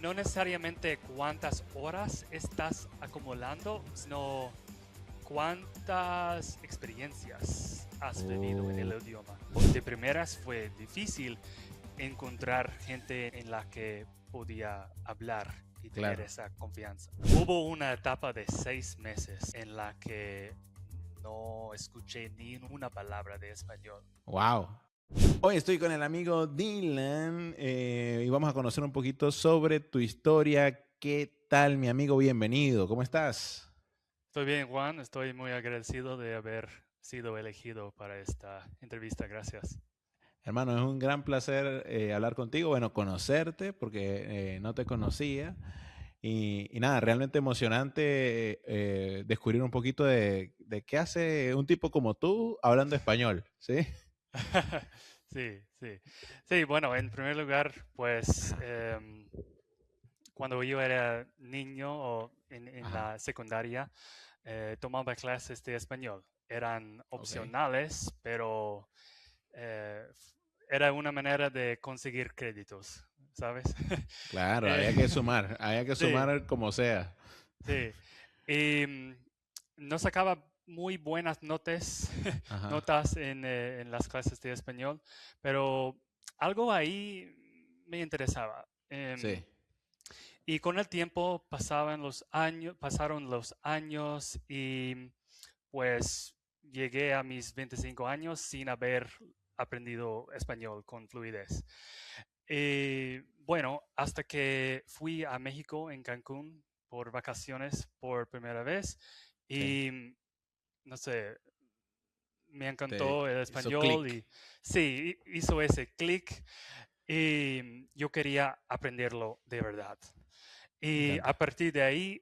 no necesariamente cuántas horas estás acumulando, sino cuántas experiencias has vivido en el Oh, idioma. De primeras fue difícil encontrar gente en la que podía hablar y tener claro. esa confianza. Hubo una etapa de 6 meses en la que no escuché ni una palabra de español. Wow. Hoy estoy con el amigo Dylan y vamos a conocer un poquito sobre tu historia. ¿Qué tal, mi amigo? Bienvenido. ¿Cómo estás? Estoy bien, Juan. Estoy muy agradecido de haber sido elegido para esta entrevista. Gracias. Hermano, es un gran placer hablar contigo, bueno, conocerte porque no te conocía y nada, realmente emocionante descubrir un poquito de qué hace un tipo como tú hablando español, ¿sí? Sí, sí. Sí, bueno, en primer lugar, pues Ajá, cuando yo era niño o en ajá, la secundaria, tomaba clases de español. Eran ok. opcionales, pero eh, era una manera de conseguir créditos, ¿sabes? Claro, Eh, había que sí, sumar como sea. sí. Y no sacaba muy buenas Ajá, notas en las clases de español, pero algo ahí me interesaba. sí, Y con el tiempo pasaron los años y pues llegué a mis 25 años sin haber aprendido español con fluidez. Y bueno, hasta que fui a México, en Cancún, por vacaciones por primera vez sí. y no sé, me Te encantó el hizo español clic. y sí, hizo ese clic y yo quería aprenderlo de verdad. Me Y a encanta. partir de ahí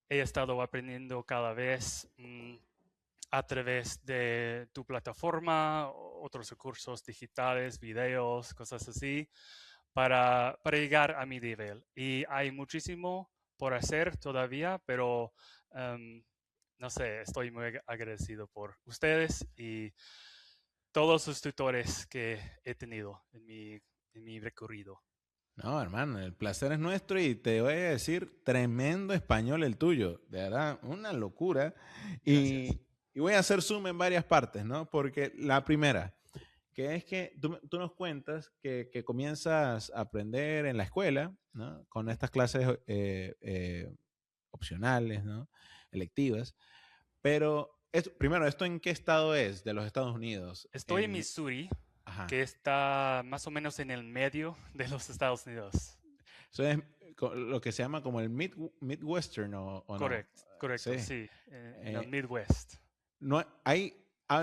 he estado aprendiendo cada vez a través de tu plataforma, otros recursos digitales, videos, cosas así, para llegar a mi nivel. Y hay muchísimo por hacer todavía, pero um, no sé, estoy muy agradecido por ustedes y todos los tutores que he tenido en mi recorrido. No, hermano, el placer es nuestro y te voy a decir, tremendo español el tuyo, de verdad, una locura. Gracias. Y voy a hacer zoom en varias partes, ¿no? Porque la primera, que es que tú nos cuentas que comienzas a aprender en la escuela, ¿no? Con estas clases opcionales, ¿no? Electivas, pero primero, ¿esto en qué estado es de los Estados Unidos? Estoy en Missouri, Ajá. que está más o menos en el medio de los Estados Unidos. Eso es lo que se llama como el Midwestern o no. Correcto, correcto, Sí. sí, en el Eh, Midwest. no hay,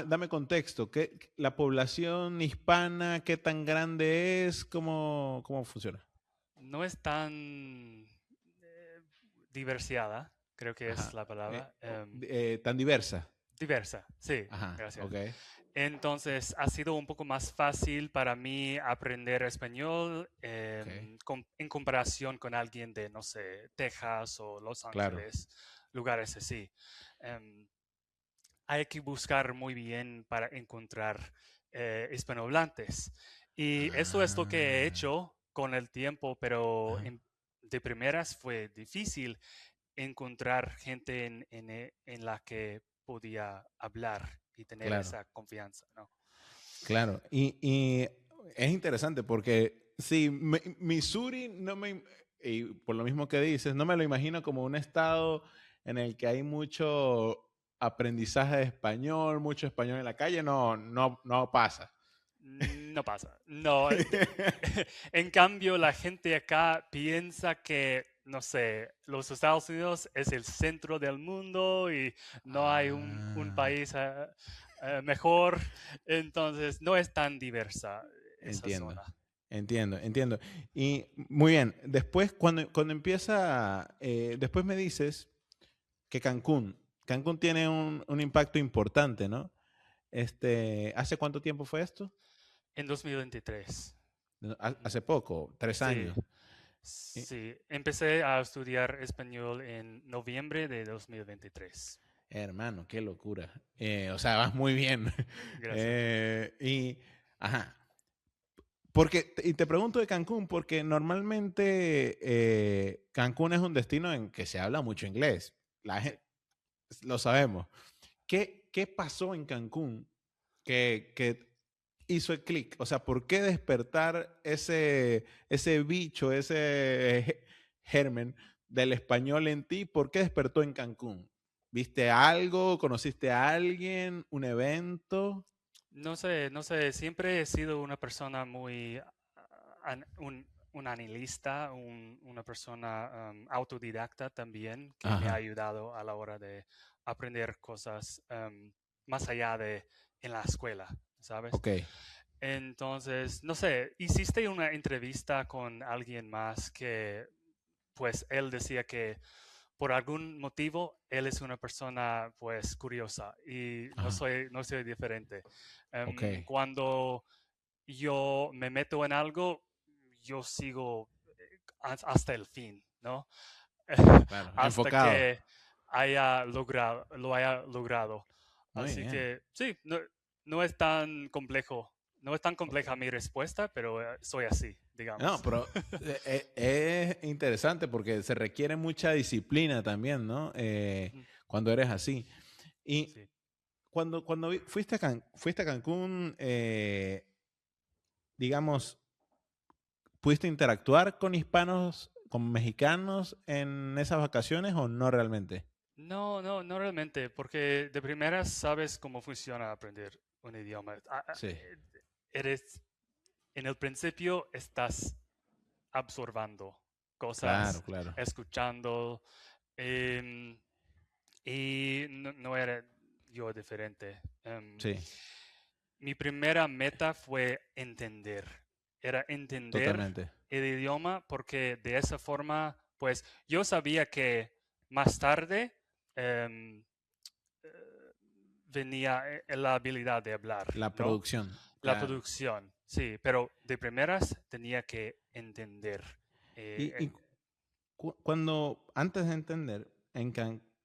dame contexto. ¿La población hispana qué tan grande es? ¿Cómo funciona? No es tan diversiada, creo que es Ajá. la palabra. Tan diversa. Diversa, sí, Ajá. gracias. Ok. Entonces ha sido un poco más fácil para mí aprender español Ok. en comparación con alguien de, no sé, Texas o Los Claro. Ángeles, lugares así. Em, Hay que buscar muy bien para encontrar hispanohablantes. Y eso es lo que he Ah. hecho con el tiempo, pero Ajá. de primeras fue difícil encontrar gente en la que podía hablar y tener Claro. esa confianza, ¿no? Claro. Y es interesante porque sí, Missouri no me, y por lo mismo que dices, no me lo imagino como un estado en el que hay mucho aprendizaje de español, mucho español en la calle, no pasa. No pasa. No. En cambio, la gente acá piensa que, no sé, los Estados Unidos es el centro del mundo y no hay un Ah, país mejor. Entonces, no es tan diversa esa entiendo, zona. entiendo. Y muy bien, después cuando empieza, después me dices que Cancún tiene un impacto importante, ¿no? ¿Hace cuánto tiempo fue esto? En 2023. No, Mm, hace poco, tres sí, años. Y, sí. Empecé a estudiar español en noviembre de 2023. hermano, qué locura. O sea, vas muy bien. Gracias. Y, ajá, y te pregunto de Cancún, porque normalmente Cancún es un destino en que se habla mucho inglés. Sí. Lo sabemos. ¿Qué pasó en Cancún que hizo el clic? O sea, ¿por qué despertar ese bicho, germen del español en ti? ¿Por qué despertó en Cancún? ¿Viste algo? ¿Conociste a alguien? ¿Un evento? No sé, siempre he sido una persona muy, un analista, una persona autodidacta también, que me ha Ajá, ayudado a la hora de aprender cosas más allá de en la escuela, ¿sabes? ok. Entonces, no sé, hiciste una entrevista con alguien más que, pues, él decía que por algún motivo él es una persona, pues, curiosa y Ajá, no soy diferente. ok. Cuando yo me meto en algo, yo sigo hasta el fin, ¿no? Claro, Hasta enfocado. que lo haya logrado. Muy Así bien. que sí, no es tan complejo, no es tan Ok. compleja mi respuesta, pero soy así, No, digamos. pero es interesante porque se requiere mucha disciplina también, ¿no? Ujú. Cuando eres así. Y Sí. fuiste a Cancún, digamos, ¿pudiste interactuar con hispanos, con mexicanos en esas vacaciones o no realmente? No realmente, porque de primeras sabes cómo funciona aprender un idioma. Sí, Eres, en el principio estás absorbando claro, cosas, claro. escuchando, em, y no era yo diferente. Sí, Mi primera meta fue entender. Era entender totalmente. el idioma porque de esa forma, pues yo sabía que más tarde em, eh, venía la habilidad de hablar, La ¿no? producción, La claro. producción, sí, pero de primeras tenía que entender. Y, Eh, y antes de entender,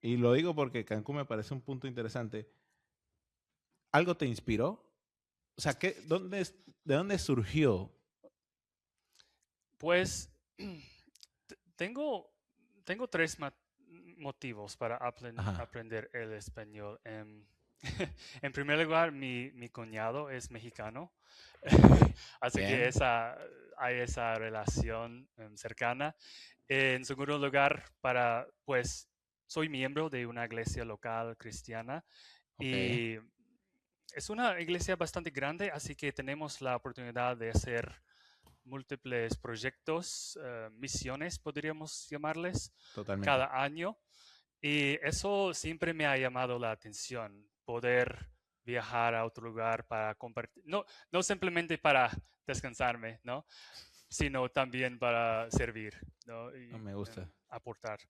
y lo digo porque Cancún me parece un punto interesante, ¿algo te inspiró? O sea, ¿de dónde surgió? pues tengo, tengo tres motivos para Ajá. aprender el español. En primer lugar, mi cuñado es mexicano, Ok. así que Bien. hay esa relación cercana. En segundo lugar, pues, soy miembro de una iglesia local cristiana Ok. y es una iglesia bastante grande, así que tenemos la oportunidad de hacer múltiples proyectos, misiones, podríamos llamarles, Totalmente. cada año. Y eso siempre me ha llamado la atención, poder viajar a otro lugar para compartir, no simplemente para descansarme, ¿no? Sino también para servir, ¿no? No Y me gusta. aportar.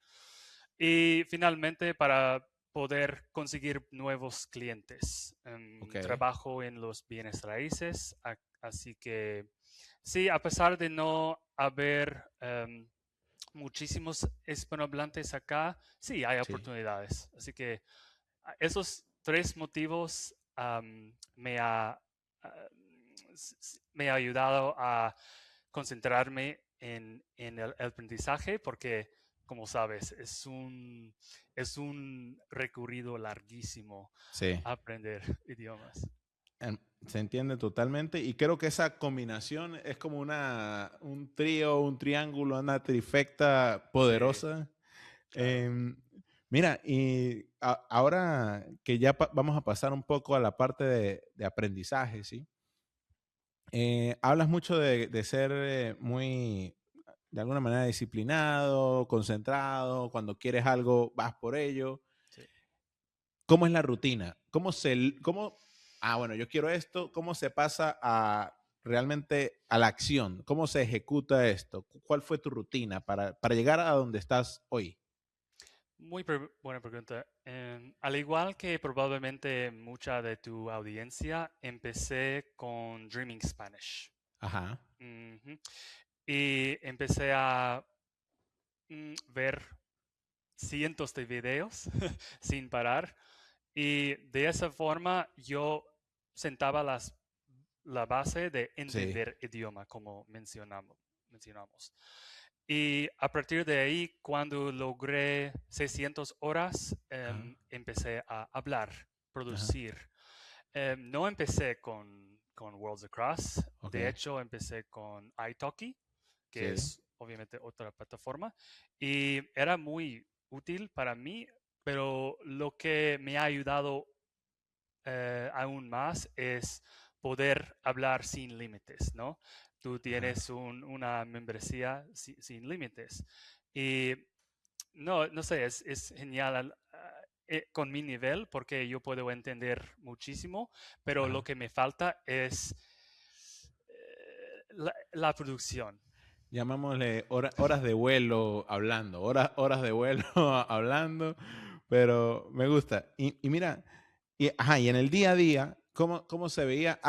Y finalmente para poder conseguir nuevos clientes. Ok. Trabajo en los bienes raíces, así que sí, a pesar de no haber muchísimos hispanohablantes acá, sí, hay Sí. oportunidades. Así que esos tres motivos me ha ayudado a concentrarme en el aprendizaje porque, como sabes, es un recorrido larguísimo Sí. aprender idiomas. Em, Se entiende totalmente y creo que esa combinación es como un trío, un triángulo, una trifecta Sí, poderosa. claro. Em, Mira, y ahora que ya vamos a pasar un poco a la parte de aprendizaje, ¿sí? Hablas mucho de ser muy, de alguna manera, disciplinado, concentrado, cuando quieres algo vas por ello. Sí. ¿Cómo es la rutina? Bueno, yo quiero esto, ¿cómo se pasa realmente a la acción? ¿Cómo se ejecuta esto? ¿Cuál fue tu rutina para llegar a donde estás hoy? Muy buena pregunta. Al igual que probablemente mucha de tu audiencia, empecé con Dreaming Spanish. Ajá, Ujú. Y empecé a ver cientos de videos sin parar. Y de esa forma yo sentaba las la base de Sí. entender idioma, como mencionamos. Y a partir de ahí, cuando logré 600 horas, Ajá. empecé a hablar, Ajá. producir. No empecé con Worlds Across, Ok. de hecho empecé con italki, que Sí. es obviamente otra plataforma, y era muy útil para mí, pero lo que me ha ayudado aún más es poder hablar sin límites, ¿no? Tú Ajá. tienes una membresía sin límites. Y no sé, es genial con mi nivel porque yo puedo entender muchísimo, pero lo Ajá. que me falta es la producción. Llamámosle horas de vuelo hablando, horas de vuelo hablando, pero me gusta. Y mira, y en el día a día, ¿cómo se veía?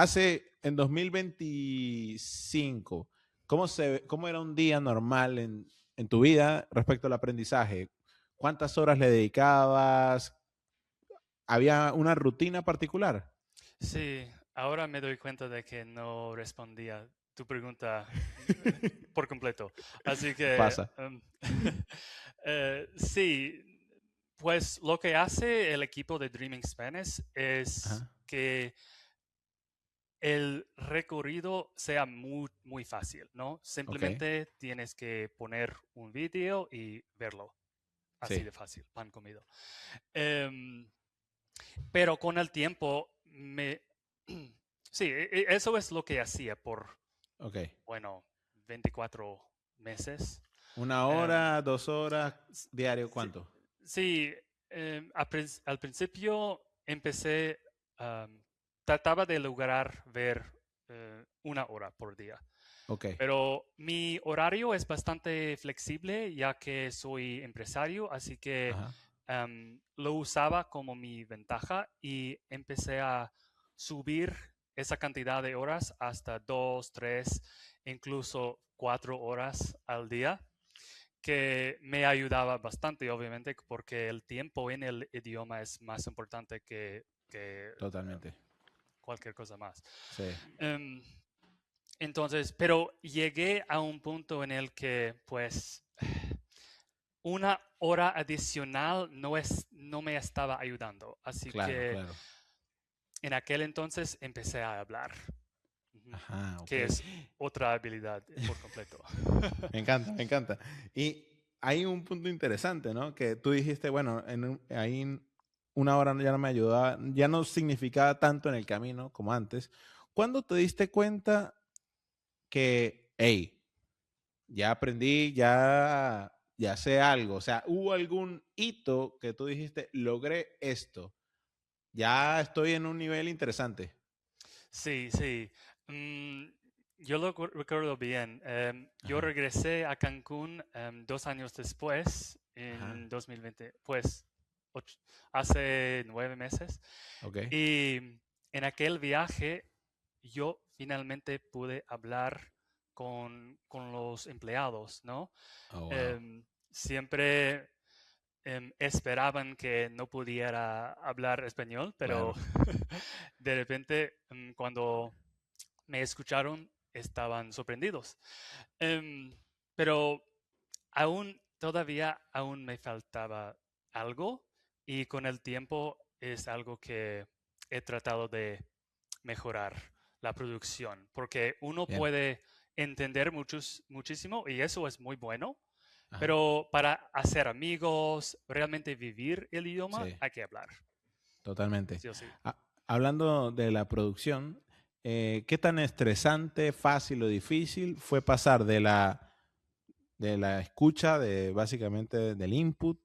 En 2025, ¿cómo era un día normal en tu vida respecto al aprendizaje? ¿Cuántas horas le dedicabas? ¿Había una rutina particular? Sí, ahora me doy cuenta de que no respondía tu pregunta por completo. Así que Pasa. sí, pues lo que hace el equipo de Dreaming Spanish es Ajá. que el recorrido sea muy, muy fácil, ¿no? Ok. Simplemente tienes que poner un vídeo y verlo. Así Sí. de fácil, pan comido. Pero con el tiempo sí, eso es lo que hacía por, Ok. bueno, 24 meses. ¿Una Em, hora, 2 horas s- diario? sí, ¿Cuánto? sí, al principio empecé, am, trataba de lograr ver 1 hora por día. Ok. Pero mi horario es bastante flexible ya que soy empresario, así que Ajá. lo usaba como mi ventaja y empecé a subir esa cantidad de horas hasta 2, 3, incluso 4 horas al día, que me ayudaba bastante, obviamente, porque el tiempo en el idioma es más importante que Totalmente. cualquier cosa más. Sí. Em, entonces, pero llegué a un punto en el que, pues, 1 hora adicional no me estaba ayudando. Así Claro, que claro. en aquel entonces empecé a hablar, ujú, Ajá, ok. que es otra habilidad por completo. Me encanta, me encanta. Y hay un punto interesante, ¿no? Que tú dijiste, bueno, ahí 1 hora ya no me ayudaba, ya no significaba tanto en el camino como antes. ¿Cuándo te diste cuenta que, hey, ya aprendí, ya sé algo? O sea, ¿hubo algún hito que tú dijiste, logré esto? Ya estoy en un nivel interesante. Sí, sí. Mm, yo lo recuerdo bien. Yo Ajá, regresé a Cancún 2 años después, ajá, en 2020, pues och- hace 9 meses. ok. Y en aquel viaje yo finalmente pude hablar con los empleados, ¿no? Oh, wow. Siempre esperaban que no pudiera hablar español, pero Claro. de repente cuando me escucharon estaban sorprendidos. Em, pero todavía aún me faltaba algo y con el tiempo es algo que he tratado de mejorar la producción, porque uno Bien. puede entender muchísimo y eso es muy bueno, Ajá. pero para hacer amigos, realmente vivir el idioma, Sí. hay que hablar, Totalmente. sí o sí. Hablando de la producción, ¿qué tan estresante, fácil o difícil fue pasar de la escucha, básicamente del input,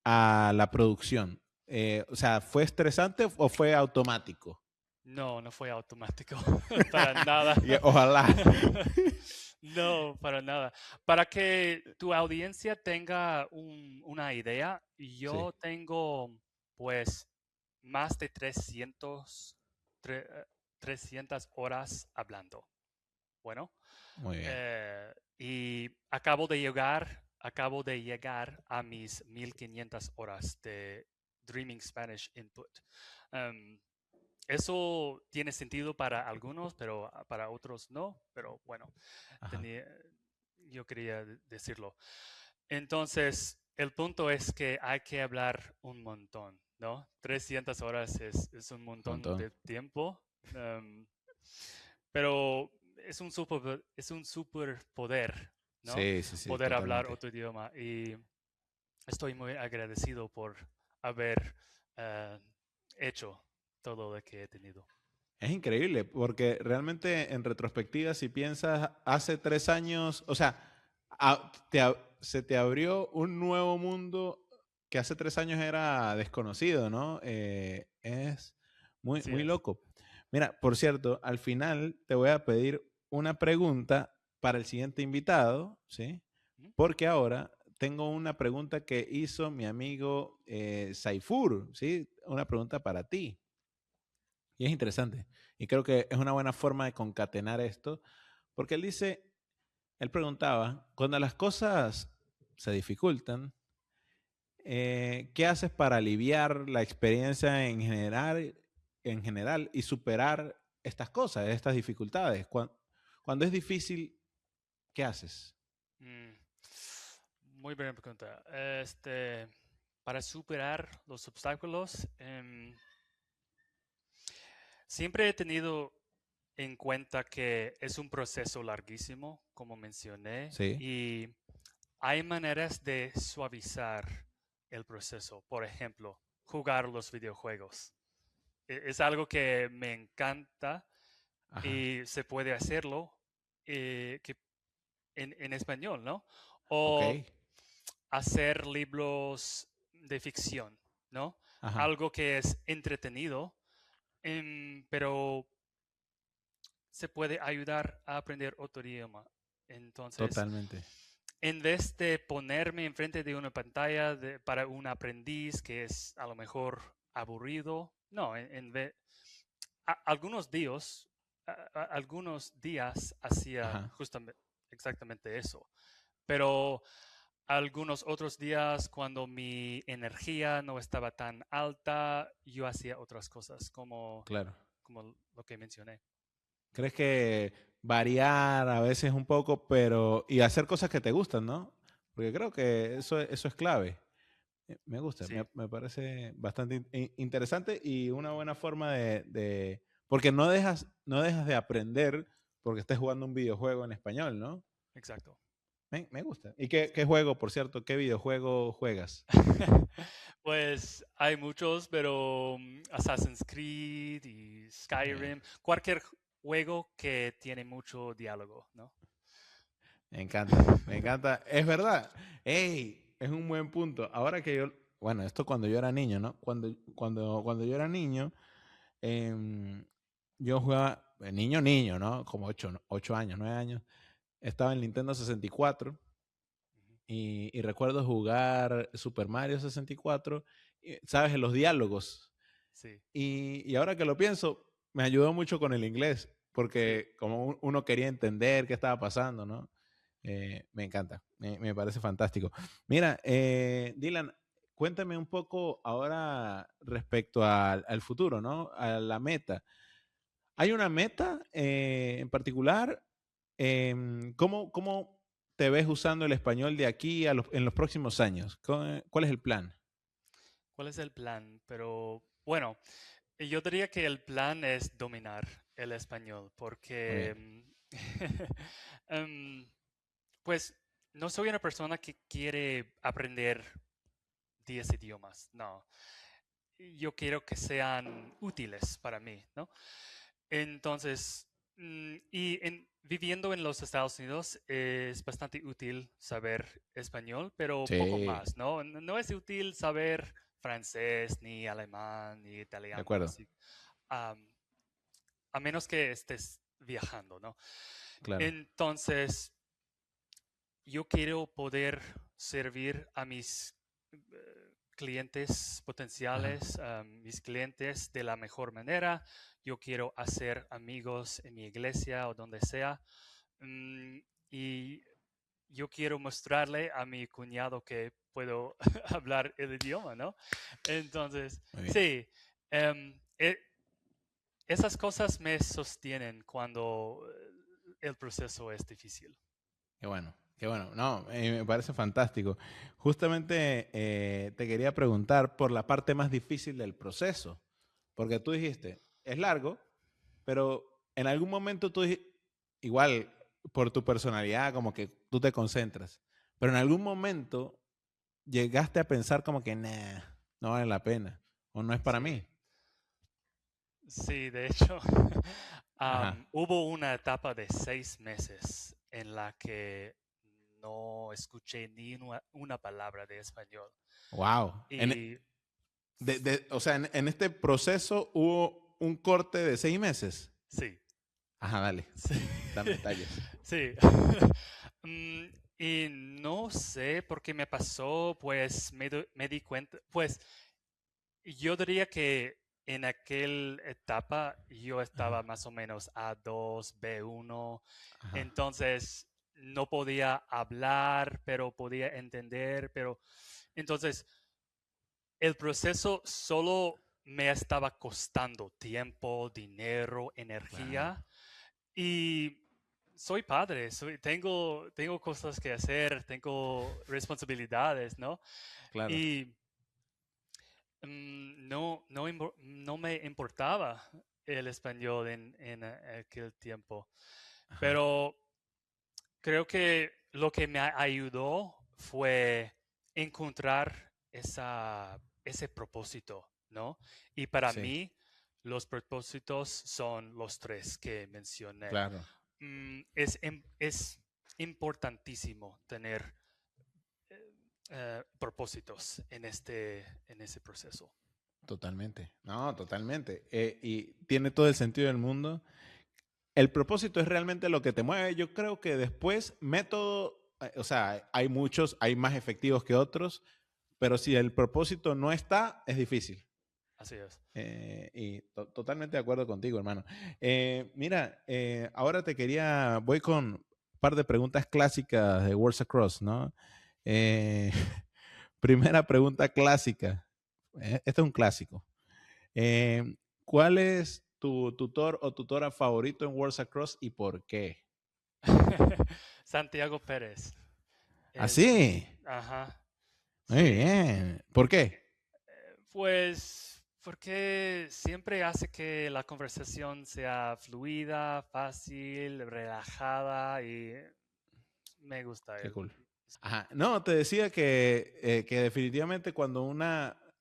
a la producción? O sea, ¿fue estresante o fue automático? No, no fue automático, para nada. Ojalá. No, para nada. Para que tu audiencia tenga una idea, Sí, yo tengo pues más de tre- eh, 300 horas hablando. Bueno, muy bien. y acabo de llegar a mis 1500 horas de Dreaming Spanish Input. Em, eso tiene sentido para algunos, pero para otros no. Pero bueno, Ajá. tenía, yo quería decirlo. Entonces, el punto es que hay que hablar un montón, ¿no? 300 horas es un Un montón montón. de tiempo, pero es un superpoder, ¿no? Sí, sí, sí, Poder hablar totalmente. otro idioma. Y estoy muy agradecido por haber eh, hecho todo lo que he tenido. Es increíble, porque realmente en retrospectiva, si piensas hace 3 años, o sea, se te abrió un nuevo mundo que hace 3 años era desconocido, ¿no? Es muy, Así muy es. loco. Mira, por cierto, al final te voy a pedir una pregunta para el siguiente invitado, ¿sí? Ujú. Porque ahora tengo una pregunta que hizo mi amigo Saifur, ¿sí? Una pregunta para ti. Y es interesante. Y creo que es una buena forma de concatenar esto, porque él preguntaba, cuando las cosas se dificultan, ¿qué haces para aliviar la experiencia en general y superar estas cosas, estas dificultades? Cuando es difícil, ¿qué haces? Mm, Muy buena pregunta. Para superar los obstáculos, siempre he tenido en cuenta que es un proceso larguísimo, como mencioné, Sí, y hay maneras de suavizar el proceso. Por ejemplo, jugar los videojuegos. Es algo que me encanta ajá, y se puede hacerlo en español, ¿no? ok, O hacer libros de ficción, ¿no? ajá, Algo que es entretenido, pero se puede ayudar a aprender otro idioma. Entonces, totalmente. en vez de ponerme enfrente de una pantalla para un aprendiz que es a lo mejor aburrido, no, algunos días hacía Ajá, justamente exactamente eso, pero algunos otros días cuando mi energía no estaba tan alta, yo hacía otras cosas claro. como lo que mencioné. ¿Crees que variar a veces un poco, pero y hacer cosas que te gustan, ¿no? Porque creo que eso es clave. Me gusta, Sí, me parece bastante interesante y una buena forma porque no dejas de aprender porque estés jugando un videojuego en español, ¿no? exacto. Me gusta. ¿Y qué juego, por cierto, qué videojuego juegas? Pues hay muchos, pero Assassin's Creed y Bien, Skyrim, cualquier juego que tiene mucho diálogo, ¿no? me encanta, me encanta. Es verdad. ¡Ey! Es un buen punto. Ahora que bueno, esto cuando yo era niño, ¿no? Cuando yo era niño, em, yo jugaba, niño, niño, ¿no? Como 8 años, 9 años. Estaba en Nintendo 64 Ujú. y recuerdo jugar Super Mario 64, ¿sabes? En los diálogos. Sí, Y ahora que lo pienso, me ayudó mucho con el inglés, sí. porque como uno quería entender qué estaba pasando, ¿no? Me encanta, me parece fantástico. Mira, Dylan, cuéntame un poco ahora respecto al futuro, ¿no? A la meta. ¿Hay una meta en particular? ¿Cómo te ves usando el español de aquí en los próximos años? ¿Cuál es el plan? ¿Cuál es el plan? Pero bueno, yo diría que el plan es dominar el español, Muy porque bien. em, pues no soy una persona que quiere aprender 10 idiomas, no. Yo quiero que sean útiles para mí, ¿no? Entonces, viviendo en los Estados Unidos es bastante útil saber español, pero poco Sí, más, ¿no? No es útil saber francés, ni alemán, ni de italiano, acuerdo, así, am, a menos que estés viajando, ¿no? claro. Entonces, yo quiero poder servir a mis clientes Ajá. potenciales, a mis clientes de la mejor manera. Yo quiero hacer amigos en mi iglesia o donde sea. Mm, y yo quiero mostrarle a mi cuñado que puedo hablar el idioma, ¿no? Entonces, Muy bien. sí, em, e- esas cosas me sostienen cuando el proceso es difícil. Qué bueno, qué bueno. No, me parece fantástico. Justamente te quería preguntar por la parte más difícil del proceso, porque tú dijiste, es largo, pero en algún momento igual por tu personalidad, como que tú te concentras, pero en algún momento llegaste a pensar como que, nah, no vale la pena, o no es para Sí, mí. sí, de hecho, Ajá. hubo una etapa de 6 meses en la que no escuché ni una palabra de español. Wow. Y O sea, en este proceso hubo un corte de 6 meses. sí, Ajá, dale. sí, Dame detalles. sí. Mm, y no sé por qué me pasó, pues me di cuenta, pues yo diría que en aquella etapa yo estaba Ajá. más o menos A2, B1, Ajá. entonces no podía hablar, pero podía entender, pero entonces el proceso solo me estaba costando tiempo, dinero, Claro, energía y soy padre, tengo cosas que hacer, tengo responsabilidades, ¿no? claro. Y no me importaba el español en aquel tiempo, Ajá. pero creo que lo que me ayudó fue encontrar ese propósito, ¿no? Y para Sí, mí, los propósitos son los tres que mencioné. claro. Es importantísimo tener propósitos en ese proceso. Totalmente. No, totalmente. Y tiene todo el sentido del mundo. El propósito es realmente lo que te mueve. Yo creo que después, método, o sea, hay muchos, hay más efectivos que otros, pero si el propósito no está, es difícil. Así es. Y totalmente de acuerdo contigo, hermano. Mira, ahora voy con un par de preguntas clásicas de Worlds Across, ¿no? Eh, primera pregunta clásica. Este es un clásico. Eh, ¿Cuál es tu tutor o tutora favorito en Worlds Across y por qué? Santiago Pérez es Así, ajá, muy sí. bien. ¿Por qué? Pues porque siempre hace que la conversación sea fluida, fácil, relajada y me gusta Qué él. cool. Ajá. No, te decía que definitivamente cuando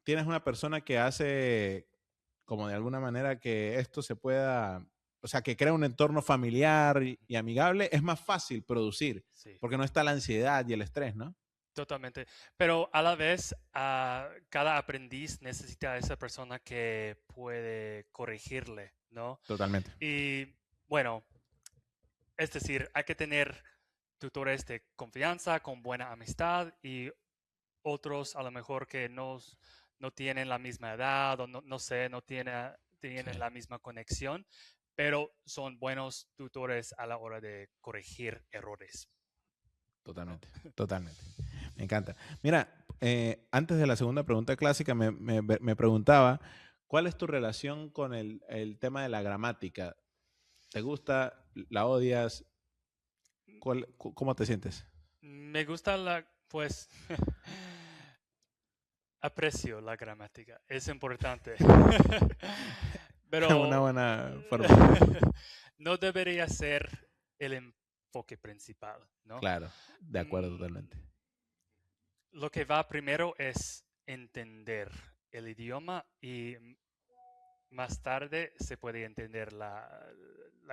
tienes una persona que hace como de alguna manera que esto se pueda, o sea, que crea un entorno familiar y amigable, es más fácil producir, Sí, porque no está la ansiedad y el estrés, ¿no? totalmente. Pero a la vez, cada aprendiz necesita a esa persona que puede corregirle, ¿no? Totalmente. Y bueno, es decir, hay que tener tutores de confianza, con buena amistad y otros a lo mejor que no tienen la misma edad o no sé, Sí, tienen la misma conexión, pero son buenos tutores a la hora de corregir errores, ¿no? totalmente, totalmente. Me encanta. Mira, antes de la segunda pregunta clásica, me preguntaba, ¿cuál es tu relación con el tema de la gramática? ¿Te gusta? ¿La odias? ¿Cómo te sientes? Me gusta pues, aprecio la gramática, es importante, Una pero buena forma de verlo. no debería ser el enfoque principal, ¿no? Claro, de acuerdo Mm, totalmente. lo que va primero es entender el idioma y más tarde se puede entender la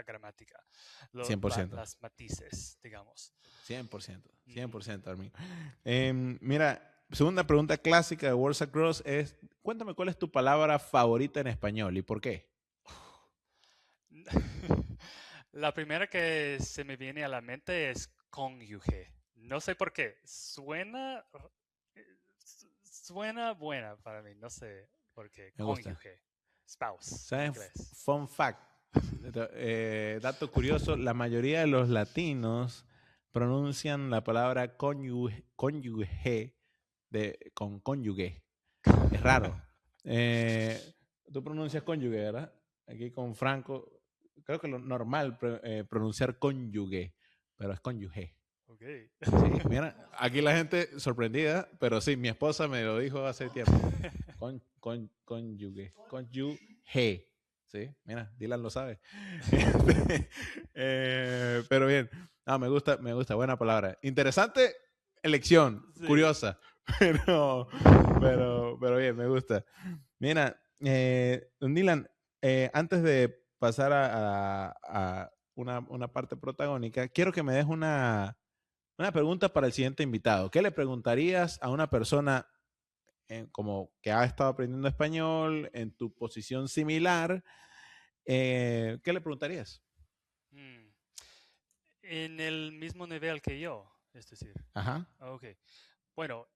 gramática, 100%. las matices, digamos. 100%. Ujú. 100%, Armin. Mira, segunda pregunta clásica de Words Across es, cuéntame cuál es tu palabra favorita en español y por qué. La primera que se me viene a la mente es cónyuge. No sé por qué. Eh, suena buena para mí. No sé por qué. Me gusta. Cónyuge. Spouse en ¿Sabes? inglés. Fun fact. Dato curioso, la mayoría de los latinos pronuncian la palabra cónyuge con cónyuge. Es raro. Tú pronuncias cónyuge, ¿verdad? aquí con Franco, creo que lo normal pronunciar cónyuge, pero es cónyuge. Ok. Sí, mira, aquí la gente sorprendida, pero sí, mi esposa me lo dijo hace tiempo. Cónyuge, cónyuge. Sí, mira, Dylan lo sabe. Pero bien, no, me gusta, buena palabra. Interesante elección, Sí. curiosa, pero, pero bien, me gusta. Mira, don Dylan, antes de pasar a una parte protagónica, quiero que me des una pregunta para el siguiente invitado. ¿Qué le preguntarías a una persona como que ha estado aprendiendo español en tu posición similar? ¿Qué le preguntarías? Mm. En el mismo nivel que yo, es decir. Ajá. Ok. Bueno,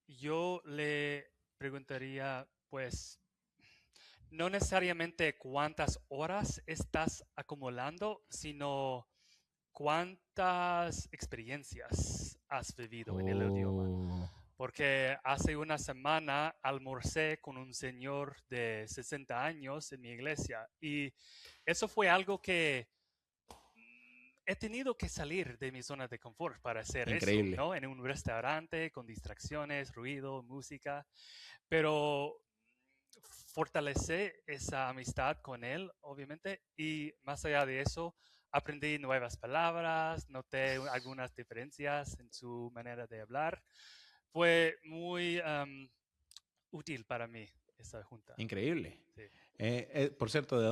yo le preguntaría, pues, no necesariamente cuántas horas estás acumulando, sino cuántas experiencias has vivido en el idioma. Oh, Porque hace una semana almorcé con un señor de 60 años en mi iglesia y eso fue algo que he tenido que salir de mi zona de confort para hacer eso, increíble. ¿no? En un restaurante con distracciones, ruido, música, pero fortalecé esa amistad con él, obviamente, y más allá de eso, aprendí nuevas palabras, noté algunas diferencias en su manera de hablar. Fue muy útil para mí esa junta. Increíble. Sí. Por cierto, de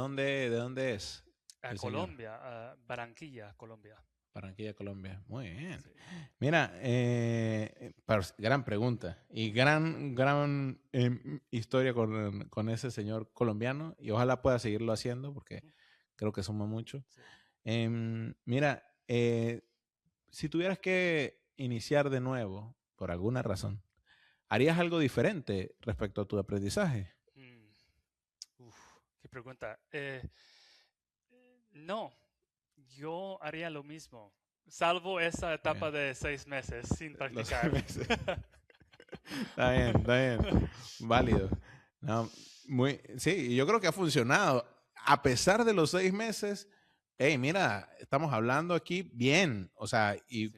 dónde es A el señor? Colombia, a Barranquilla, Colombia. Barranquilla, Colombia. Muy bien. Sí. Mira, gran pregunta y gran historia con ese señor colombiano y ojalá pueda seguirlo haciendo porque Ujú. creo que suma mucho. Sí. Mira, si tuvieras que iniciar de nuevo, por alguna razón, ¿harías algo diferente respecto a tu aprendizaje? Mm, uf, qué pregunta. No, yo haría lo mismo, salvo esa Muy bien. etapa de 6 meses sin Los practicar. meses. Está bien, está bien. Válido. No, sí, y yo creo que ha funcionado. A pesar de los 6 meses, hey, mira, estamos hablando aquí bien. O sea, Sí.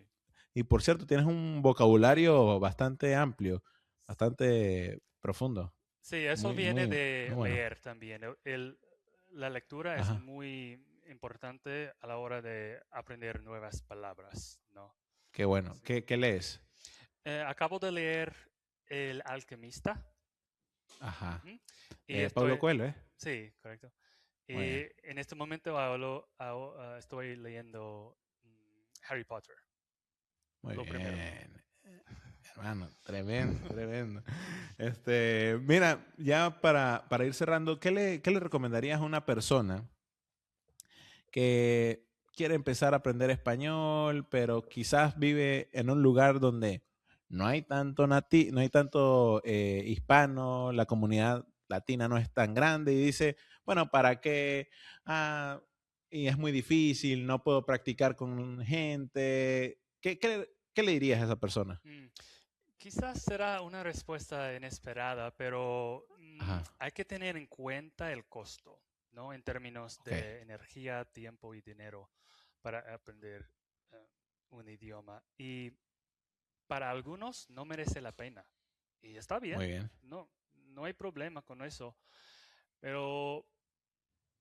y por cierto, tienes un vocabulario bastante amplio, bastante profundo. Sí, eso Muy, viene muy, de muy bueno. leer también. La lectura es Ajá. muy importante a la hora de aprender nuevas palabras, ¿no? Qué bueno. Sí. ¿Qué lees? Acabo de leer El Alquimista. Ajá. Ujú, y Pablo estoy, Coelho, ¿eh? sí, correcto. Muy Y bien. en este momento estoy leyendo Harry Potter, Muy lo primero. bien. Hermano, tremendo, tremendo. Mira, ya para ir cerrando, qué le recomendarías a una persona que quiere empezar a aprender español, pero quizás vive en un lugar donde no hay no hay tanto hispano, la comunidad latina no es tan grande y dice, bueno, ¿para qué? Ah, y es muy difícil, no puedo practicar con gente. ¿Qué le dirías a esa persona? Mm, Quizás será una respuesta inesperada, pero Ajá, hay que tener en cuenta el costo, ¿no? En términos ok, de energía, tiempo y dinero para aprender eh, un idioma. Y para algunos no merece la pena. Y está muy bien, bien. no, no hay problema con eso. Pero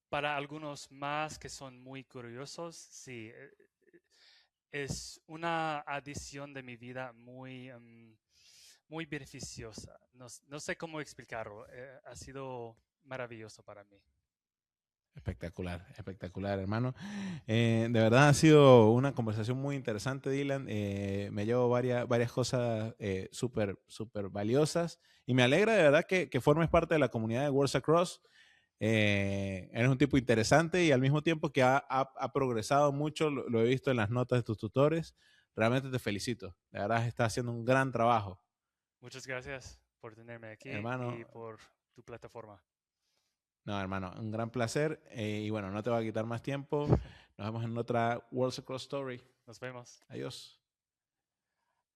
para algunos más que son muy curiosos, sí, es una adición de mi vida muy, muy beneficiosa. No, no sé cómo explicarlo. Ha sido maravilloso para mí. Espectacular, espectacular, hermano. De verdad ha sido una conversación muy interesante, Dylan. Me llevo varias cosas súper, súper valiosas y me alegra de verdad que formes parte de la comunidad de Worlds Across. Eres un tipo interesante y al mismo tiempo que ha progresado mucho, lo he visto en las notas de tus tutores. Realmente te felicito. De verdad estás haciendo un gran trabajo, Muchas gracias por tenerme aquí y hermano. por tu plataforma. No, hermano, un gran placer. Y bueno, no te voy a quitar más tiempo. Nos vemos en otra Worlds Across Story. Nos vemos. Adiós.